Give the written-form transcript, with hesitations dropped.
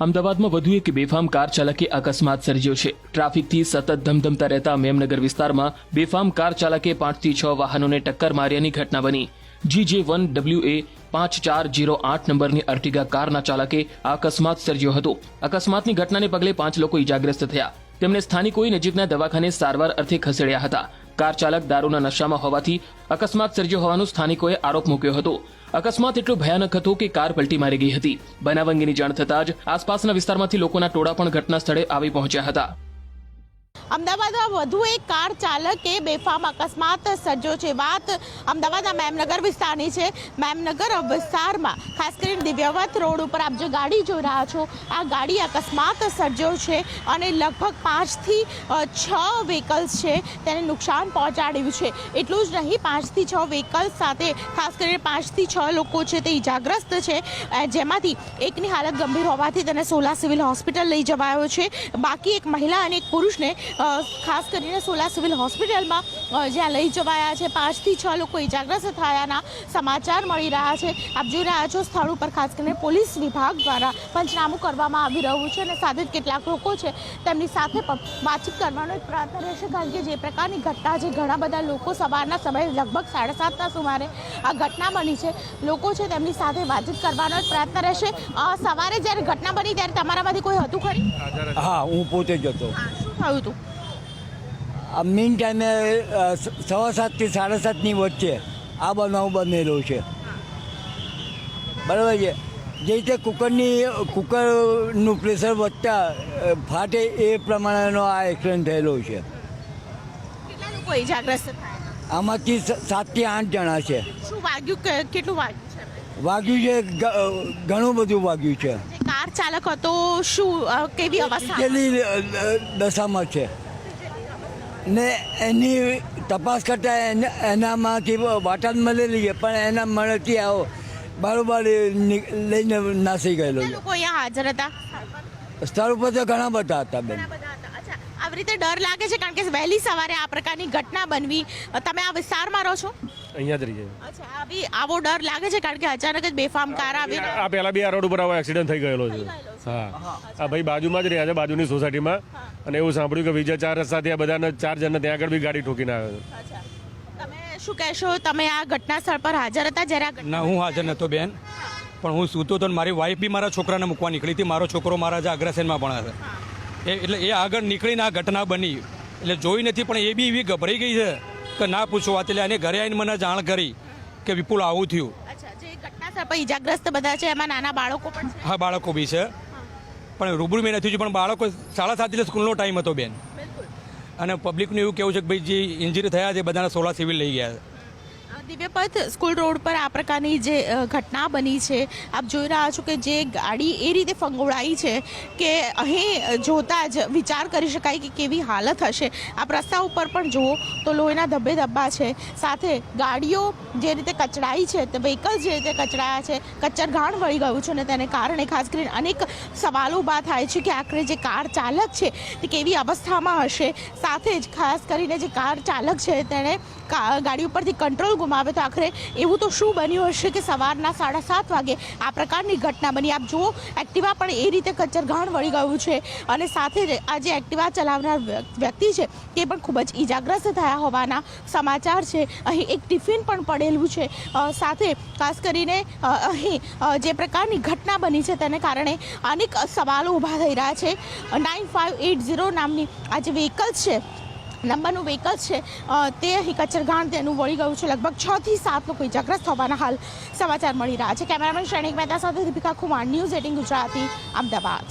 અમદાવાદમાં વધુ એક બેફામ કાર ચાલકે અકસ્માત સર્જ્યો છે। ટ્રાફિકથી સતત ધમધમતા રહેતા મેમનગર વિસ્તારમાં બેફામ કાર ચાલકે 5 થી 6 વાહનોને ટક્કર માર્યાની ઘટના બની। GJ1WA 5408 નંબરની અર્ટિગા કારના ચાલકે આ અકસ્માત સર્જ્યો હતો। અકસ્માતની ઘટનાને પગલે 5 લોકો ઇજાગ્રસ્ત થયા। તેમને સ્થાનિકોએ નજીકના દવાખાને સારવાર અર્થે ખસેડ્યા હતા। કાર ચાલક દારૂના નશામાં હોવાથી અકસ્માત સર્જ્યો હોવાનો સ્થાનિકોએ આરોપ મૂક્યો હતો। અકસ્માત એટલો ભયાનક હતો કે કાર પલટી મારી ગઈ હતી। બનાવ અંગેની જાણ થતાં જ આસપાસના વિસ્તારમાંથી લોકોના ટોળા પણ ઘટના સ્થળે આવી પહોંચ્યા હતા। અમદાવાદમાં વધુ એક કાર ચાલકે બેફામ અકસ્માત સર્જ્યો છે। વાત અમદાવાદના મેમનગર વિસ્તારની છે। મેમનગર વિસ્તારમાં ખાસ કરીને દિવ્યવત રોડ ઉપર આપ જે ગાડી જોઈ રહ્યા છો, આ ગાડી અકસ્માત સર્જ્યો છે અને લગભગ 5 થી 6 વ્હીકલ્સ છે તેને નુકસાન પહોંચાડ્યું છે। એટલું જ નહીં, 5 થી 6 વ્હીકલ્સ સાથે ખાસ કરીને 5 થી 6 લોકો છે તે ઇજાગ્રસ્ત છે, જેમાંથી એકની હાલત ગંભીર હોવાથી તેને સોલા સિવિલ હોસ્પિટલ લઈ જવાયો છે। બાકી એક મહિલા અને એક પુરુષને ખાસ કરીને સોલા સિવિલ હોસ્પિટલમાં જ્યાં લઈ જવાયા છે। 5 થી 6 લોકો ઇજાગ્રસ્ત થયાના સમાચાર મળી રહ્યા છે। આપ જોઈ રહ્યા છો સ્થળ ઉપર ખાસ કરીને પોલીસ વિભાગ દ્વારા પંચનામું કરવામાં આવી રહ્યું છે અને સાથે જ કેટલાક લોકો છે તેમની સાથે પણ વાતચીત કરવાનો એક પ્રયત્ન રહેશે, કારણ કે જે પ્રકારની ઘટના છે, ઘણા બધા લોકો સવારના સમયે લગભગ 7:30ના સુમારે આ ઘટના બની છે। લોકો છે તેમની સાથે વાતચીત કરવાનો એક પ્રયત્ન રહેશે। સવારે જ્યારે ઘટના બની ત્યારે તમારામાંથી કોઈ હતું ખરી? હા, હું પોતે જ હતો। શું થયું હતું? મીન ટાઈમે 7:15 થી 7:30ની વચ્ચે આ બનાવ બનેલો છે, બરાબર છે। જે રીતે કુકરનું પ્રેશર વધતા ફાટે એ પ્રમાણેનો આ એક્સિડન્ટ થયેલો છે। કેટલા લોકો ઇજાગ્રસ્ત થયા? આમાંથી 7 થી 8 જણા છે। શું વાગ્યું? કેટલું વાગ્યું છે? વાગ્યું છે, ઘણું બધું વાગ્યું છે। કાર ચાલક હતો, શું કેવી અવસ્થા? કેટલી દશામાં છે ને એની તપાસ કરતા એનામાંથી વાટાણ મળેલી છે, પણ એના મળતી આવો બરોબર લઈને નાસી ગયેલો છે। લોકો અહીંયા હાજર હતા? સ્થળ ઉપર તો ઘણા બધા હતા બેન। અચ્છા, આવી રીતે ડર લાગે છે કારણ કે વહેલી સવારે આ પ્રકારની ઘટના બનવી। તમે આ વિસ્તારમાં રહો છો? અહીંયા જ રહીએ। અચ્છા, આવો ડર લાગે છે કારણ કે અચાનક જ બેફામ કાર આવી? આ પહેલા બી આ રોડ ઉપર આવો એક્સિડન્ટ થઈ ગયેલો છે। હા, આ ભાઈ બાજુમાં જ રહ્યા છે, બાજુની સોસાયટીમાં, અને એવું સાંભળ્યું કે બીજા 4 રસ્તાથી આ બધાને 4 જણને ત્યાં આગળ બી ગાડી ઠોકીને આવ્યો છે। તમે શું કહેશો? તમે આ ઘટના સ્થળ પર હાજર હતા જ્યારે આ ના, હું હાજર નહોતો બેન, પણ હું સૂતો હતો ને મારી વાઈફ બી મારા છોકરાને મૂકવા નીકળી હતી। મારો છોકરો મારા જે અગ્રસેનમાં ભણે છે, એટલે એ આગળ નીકળીને આ ઘટના બની, એટલે જોઈ નથી, પણ એ બી એવી ગભરાઈ ગઈ છે કે ના પૂછો વાત। એટલે એને ઘરે આવીને મને જાણ કરી કે વિપુલ આવું થયું। અચ્છા, જે ઘટના સ્થળ પર ઇજાગ્રસ્ત બધા છે એમાં નાના બાળકો પણ છે? હા, બાળકો બી છે, પણ રૂબરૂ મેં નથી જોયું, પણ બાળકો 7:30 એટલે સ્કૂલનો ટાઈમ હતો બેન। અને પબ્લિકનું એવું કહેવું છે કે ભાઈ જે ઇન્જરી થયા છે બધાને સોલા સિવિલ લઈ ગયા છે। દિવ્યપથ સ્કૂલ રોડ પર આ પ્રકારની જે ઘટના બની છે, આપ જોઈ રહ્યા છો કે જે ગાડી એ રીતે ફંગોળાઈ છે કે અહીં જોતા જ વિચાર કરી શકાય કે કેવી હાલત હશે। આપ રસ્તા ઉપર પણ જુઓ તો લોહીના ધબ્બે ધબ્બા છે, સાથે ગાડીઓ જે રીતે કચડાઈ છે, તે વ્હીકલ્સ જે રીતે કચડાયા છે, કચ્ચરઘાણ વળી ગયું છે અને તેને કારણે ખાસ કરીને અનેક સવાલો ઊભા થાય છે કે આખરે જે કાર ચાલક છે તે કેવી અવસ્થામાં હશે। સાથે જ ખાસ કરીને જે કાર ચાલક છે તેણે ગાડી ઉપરથી કંટ્રોલ ગુમાવે તો આખરે એવું તો શું બન્યું હશે કે સવારના 7:30 વાગે આ પ્રકારની ઘટના બની। આપ જુઓ, એક્ટિવા પણ એ રીતે કચ્ચરઘાણ વળી ગયું છે અને સાથે જ આ જે એક્ટિવા ચલાવનાર વ્યક્તિ છે તે પણ ખૂબ જ ઇજાગ્રસ્ત થયા હોવાના સમાચાર છે। અહીં એક ટિફિન પણ પડેલું છે, સાથે ખાસ કરીને અહીં જે પ્રકારની ઘટના બની છે તેને કારણે અનેક સવાલો ઊભા થઈ રહ્યા છે। 9580 નામની આ જે વ્હીકલ્સ છે, નંબરનું વ્હીકલ્સ છે, તે અહીં કચ્ચરઘાણ તેનું વળી ગયું છે। લગભગ 6 થી 7 લોકો ઇજાગ્રસ્ત હોવાના હાલ સમાચાર મળી રહ્યા છે। કેમેરામેન શ્રેણિક મહેતા સાથે દીપિકા કુમાર, ન્યૂઝ 18 ગુજરાતી, અમદાવાદ।